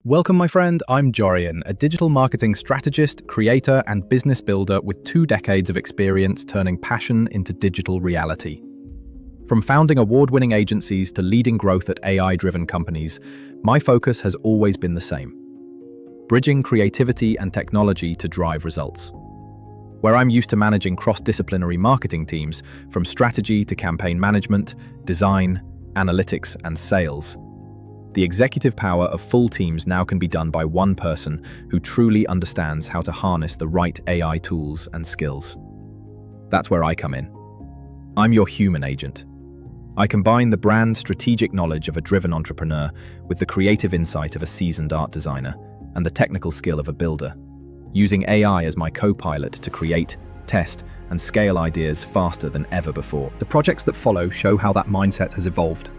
Welcome, my friend. I'm Jorian, a digital marketing strategist, creator, and business builder with 2 decades of experience turning passion into digital reality. From founding award-winning agencies to leading growth at AI-driven companies, my focus has always been the same: bridging creativity and technology to drive results. Where I'm used to managing cross-disciplinary marketing teams, from strategy to campaign management, design, analytics, and sales, the executive power of full teams now can be done by one person who truly understands how to harness the right AI tools and skills. That's where I come in. I'm your human agent. I combine the brand strategic knowledge of a driven entrepreneur with the creative insight of a seasoned art designer and the technical skill of a builder, using AI as my co-pilot to create, test, and scale ideas faster than ever before. The projects that follow show how that mindset has evolved,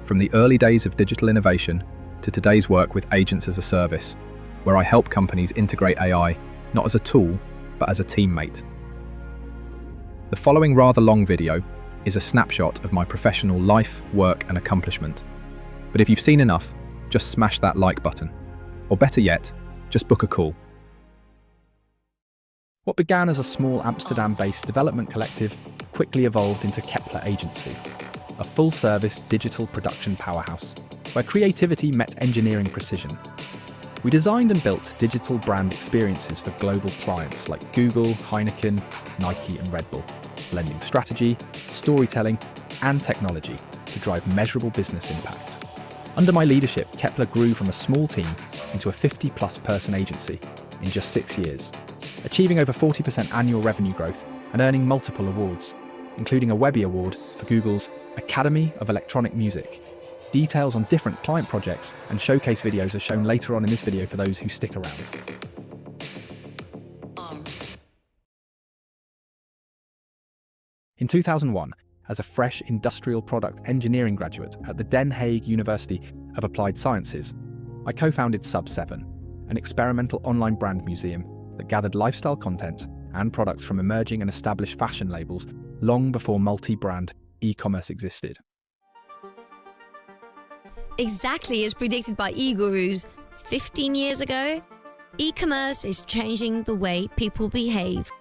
from the early days of digital innovation to today's work with agents as a service, where I help companies integrate AI not as a tool, but as a teammate. The following rather long video is a snapshot of my professional life, work, and accomplishment. But if you've seen enough, just smash that like button. Or better yet, just book a call. What began as a small Amsterdam-based development collective quickly evolved into Keplar Agency, a full-service digital production powerhouse where creativity met engineering precision. We designed and built digital brand experiences for global clients like Google, Heineken, Nike, and Red Bull, blending strategy, storytelling, and technology to drive measurable business impact. Under my leadership, Keplar grew from a small team into a 50-plus person agency in just 6 years, achieving over 40% annual revenue growth and earning multiple awards, including a Webby Award for Google's Academy of Electronic Music. Details on different client projects and showcase videos are shown later on in this video for those who stick around. In 2001, as a fresh industrial product engineering graduate at the Den Haag University of Applied Sciences, I co-founded Sub7, an experimental online brand museum that gathered lifestyle content and products from emerging and established fashion labels long before multi-brand e-commerce existed. Exactly as predicted by e-gurus 15 years ago, e-commerce is changing the way people behave.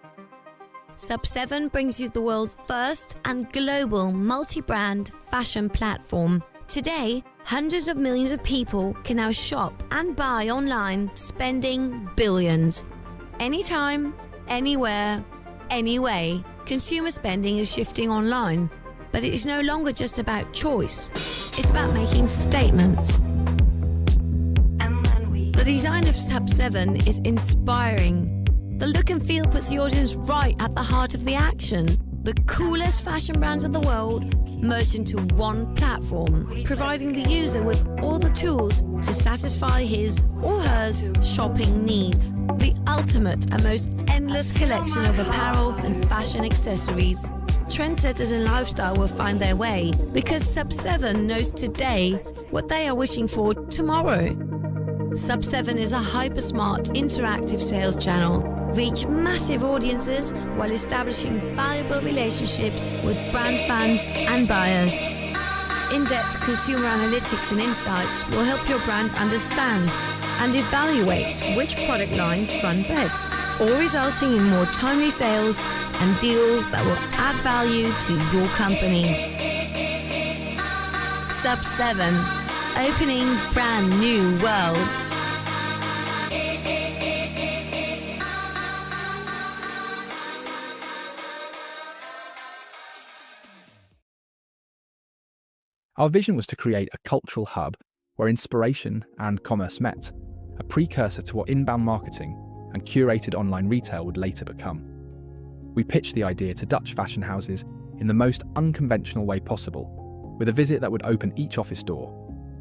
Sub7 brings you the world's first and global multi-brand fashion platform. Today, hundreds of millions of people can now shop and buy online, spending billions. Anytime, anywhere, anyway. Consumer spending is shifting online, but it is no longer just about choice. It's about making statements. The design of Sub7 is inspiring. The look and feel puts the audience right at the heart of the action. The coolest fashion brands in the world merged into one platform, providing the user with all the tools to satisfy his or her shopping needs. The ultimate and most endless collection of apparel and fashion accessories. Trendsetters in lifestyle will find their way because Sub7 knows today what they are wishing for tomorrow. Sub7 is a hyper-smart, interactive sales channel. Reach massive audiences while establishing valuable relationships with brand fans and buyers. In-depth consumer analytics and insights will help your brand understand and evaluate which product lines run best, all resulting in more timely sales and deals that will add value to your company. Sub7, opening brand new worlds. Our vision was to create a cultural hub where inspiration and commerce met, a precursor to what inbound marketing and curated online retail would later become. We pitched the idea to Dutch fashion houses in the most unconventional way possible, with a visit that would open each office door.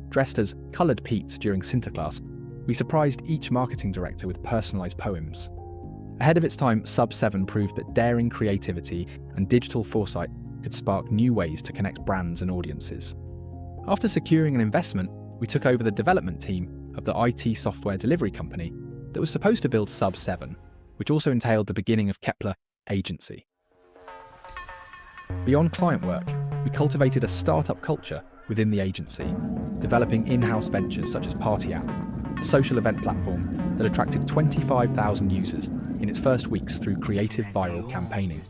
Dressed as coloured Pete's during Sinterklaas, we surprised each marketing director with personalised poems. Ahead of its time, Sub7 proved that daring creativity and digital foresight could spark new ways to connect brands and audiences. After securing an investment, we took over the development team of the IT software delivery company that was supposed to build Sub7, which also entailed the beginning of Keplar Agency. Beyond client work, we cultivated a startup culture within the agency, developing in-house ventures such as Party App, a social event platform that attracted 25,000 users in its first weeks through creative viral campaigning.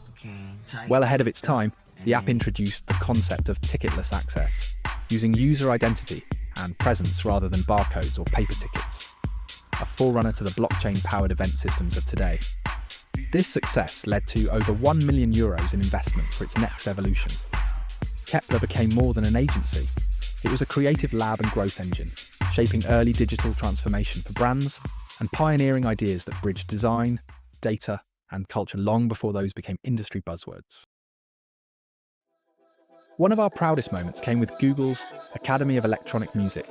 Well ahead of its time, the app introduced the concept of ticketless access, using user identity and presence rather than barcodes or paper tickets, a forerunner to the blockchain-powered event systems of today. This success led to over €1 million in investment for its next evolution. Keplar became more than an agency. It was a creative lab and growth engine, shaping early digital transformation for brands and pioneering ideas that bridged design, data, and culture long before those became industry buzzwords. One of our proudest moments came with Google's Academy of Electronic Music,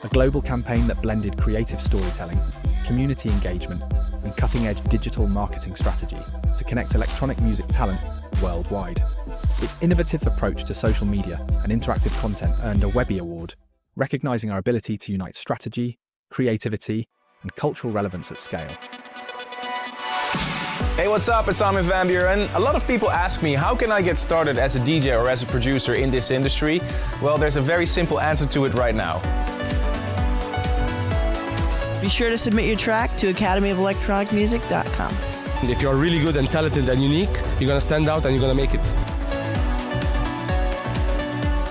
a global campaign that blended creative storytelling, community engagement, and cutting-edge digital marketing strategy to connect electronic music talent worldwide. Its innovative approach to social media and interactive content earned a Webby Award, recognizing our ability to unite strategy, creativity, and cultural relevance at scale. Hey, what's up? It's Armin van Buuren. A lot of people ask me, how can I get started as a DJ or as a producer in this industry? Well, there's a very simple answer to it right now. Be sure to submit your track to academyofelectronicmusic.com. If you're really good and talented and unique, you're gonna stand out and you're gonna make it.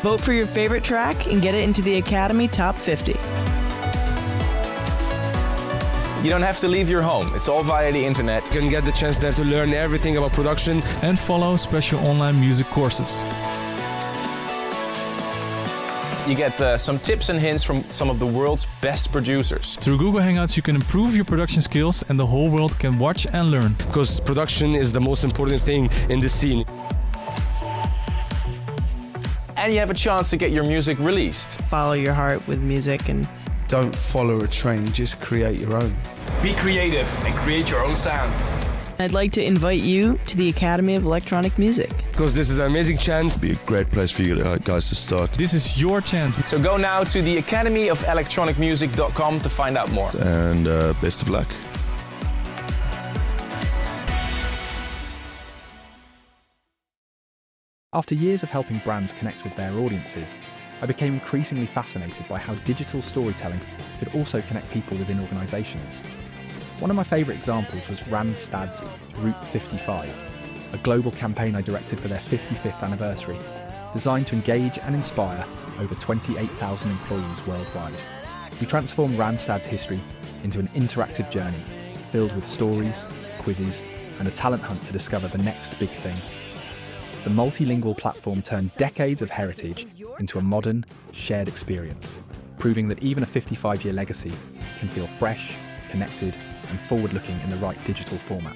Vote for your favorite track and get it into the Academy Top 50. You don't have to leave your home. It's all via the internet. You can get the chance there to learn everything about production and follow special online music courses. You get some tips and hints from some of the world's best producers. Through Google Hangouts, you can improve your production skills and the whole world can watch and learn. because production is the most important thing in the scene. And you have a chance to get your music released. Follow your heart with music and Don't follow a trend, just create your own. Be creative and create your own sound. I'd like to invite you to the Academy of Electronic Music. Because this is an amazing chance. Be a great place for you guys to start. This is your chance. So go now to the academyofelectronicmusic.com to find out more. And best of luck. After years of helping brands connect with their audiences, I became increasingly fascinated by how digital storytelling could also connect people within organisations. One of my favourite examples was Randstad's Route55, a global campaign I directed for their 55th anniversary, designed to engage and inspire over 28,000 employees worldwide. We transformed Randstad's history into an interactive journey filled with stories, quizzes, and a talent hunt to discover the next big thing. The multilingual platform turned decades of heritage into a modern, shared experience, proving that even a 55-year legacy can feel fresh, connected, and forward-looking in the right digital format.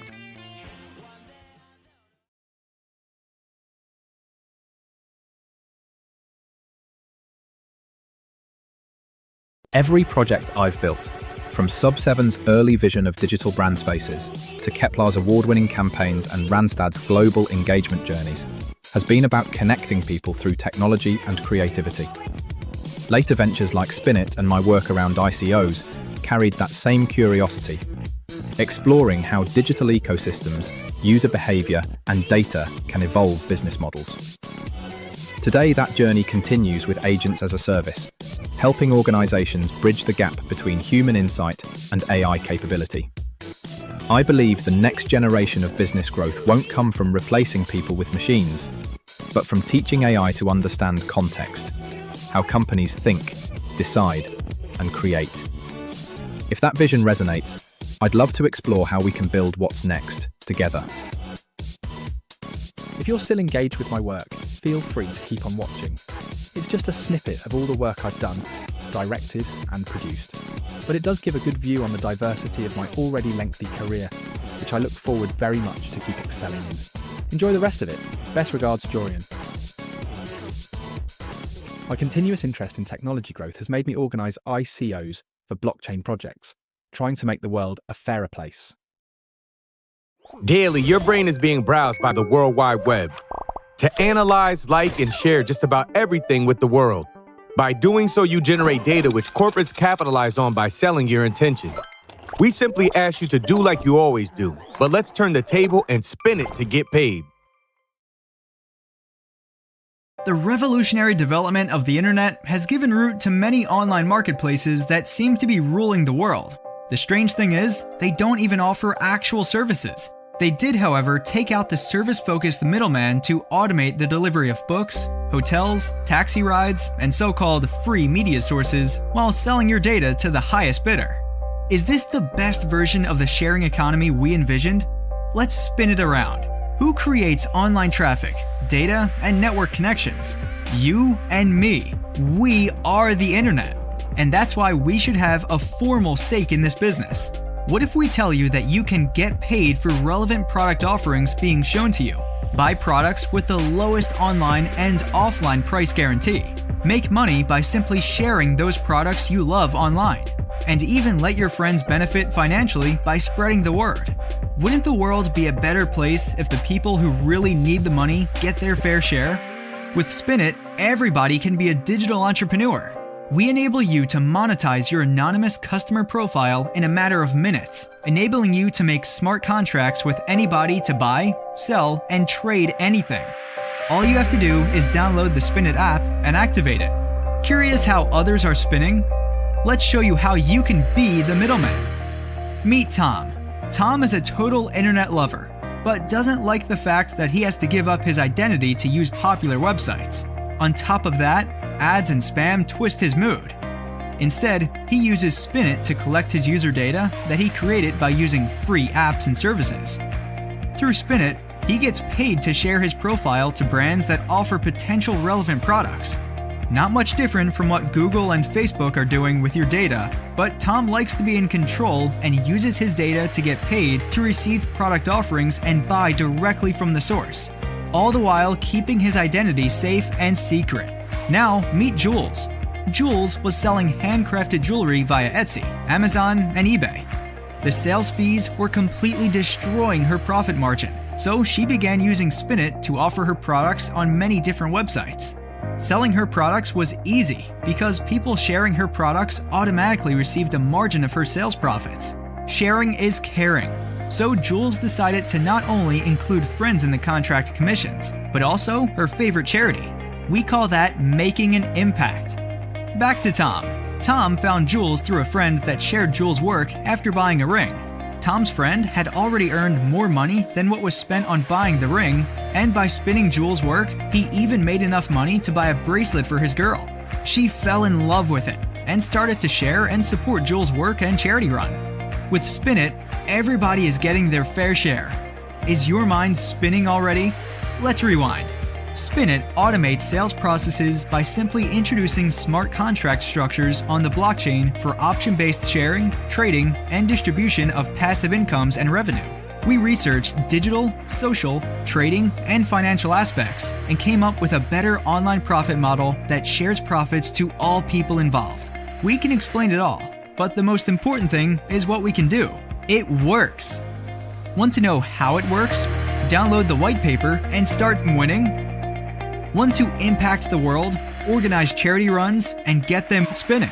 Every project I've built, from Sub7's early vision of digital brand spaces to Keplar's award-winning campaigns and Randstad's global engagement journeys, has been about connecting people through technology and creativity. Later ventures like Spinit and my work around ICOs carried that same curiosity, exploring how digital ecosystems, user behaviour and data can evolve business models. Today, that journey continues with Agents as a Service, helping organisations bridge the gap between human insight and AI capability. I believe the next generation of business growth won't come from replacing people with machines, but from teaching AI to understand context, how companies think, decide, and create. If that vision resonates, I'd love to explore how we can build what's next together. If you're still engaged with my work, feel free to keep on watching. It's just a snippet of all the work I've done, directed and produced. But it does give a good view on the diversity of my already lengthy career, which I look forward very much to keep excelling in. Enjoy the rest of it. Best regards, Jorian. My continuous interest in technology growth has made me organise ICOs for blockchain projects, trying to make the world a fairer place. Daily, your brain is being browsed by the World Wide Web to analyze, like, and share just about everything with the world. By doing so, you generate data which corporates capitalize on by selling your intention. We simply ask you to do like you always do, but let's turn the table and spin it to get paid. The revolutionary development of the internet has given root to many online marketplaces that seem to be ruling the world. The strange thing is, they don't even offer actual services. They did, however, take out the service-focused middleman to automate the delivery of books, hotels, taxi rides, and so-called free media sources while selling your data to the highest bidder. Is this the best version of the sharing economy we envisioned? Let's spin it around. Who creates online traffic, data, and network connections? You and me. We are the internet. And that's why we should have a formal stake in this business. What if we tell you that you can get paid for relevant product offerings being shown to you? Buy products with the lowest online and offline price guarantee. Make money by simply sharing those products you love online. And even let your friends benefit financially by spreading the word. Wouldn't the world be a better place if the people who really need the money get their fair share? With Spinit, everybody can be a digital entrepreneur. We enable you to monetize your anonymous customer profile in a matter of minutes, enabling you to make smart contracts with anybody to buy, sell, and trade anything. All you have to do is download the Spinit app and activate it. Curious how others are spinning? Let's show you how you can be the middleman. Meet Tom. Tom is a total internet lover, but doesn't like the fact that he has to give up his identity to use popular websites. On top of that, ads and spam twist his mood. Instead, he uses Spinit to collect his user data that he created by using free apps and services. Through Spinit, he gets paid to share his profile to brands that offer potential relevant products. Not much different from what Google and Facebook are doing with your data, but Tom likes to be in control and uses his data to get paid to receive product offerings and buy directly from the source, all the while keeping his identity safe and secret. Now, meet Jules. Jules was selling handcrafted jewelry via Etsy, Amazon, and eBay. The sales fees were completely destroying her profit margin, so she began using Spinit to offer her products on many different websites. Selling her products was easy because people sharing her products automatically received a margin of her sales profits. Sharing is caring. So Jules decided to not only include friends in the contract commissions, but also her favorite charity. We call that making an impact. Back to Tom. Tom found Jules through a friend that shared Jules' work after buying a ring. Tom's friend had already earned more money than what was spent on buying the ring, and by spinning Jules' work, he even made enough money to buy a bracelet for his girl. She fell in love with it and started to share and support Jules' work and charity run. With Spinit, everybody is getting their fair share. Is your mind spinning already? Let's rewind. Spinit automates sales processes by simply introducing smart contract structures on the blockchain for option-based sharing, trading, and distribution of passive incomes and revenue. We researched digital, social, trading, and financial aspects and came up with a better online profit model that shares profits to all people involved. We can explain it all, but the most important thing is what we can do. It works! Want to know how it works? Download the white paper and start winning? Want to impact the world, organize charity runs, and get them spinning?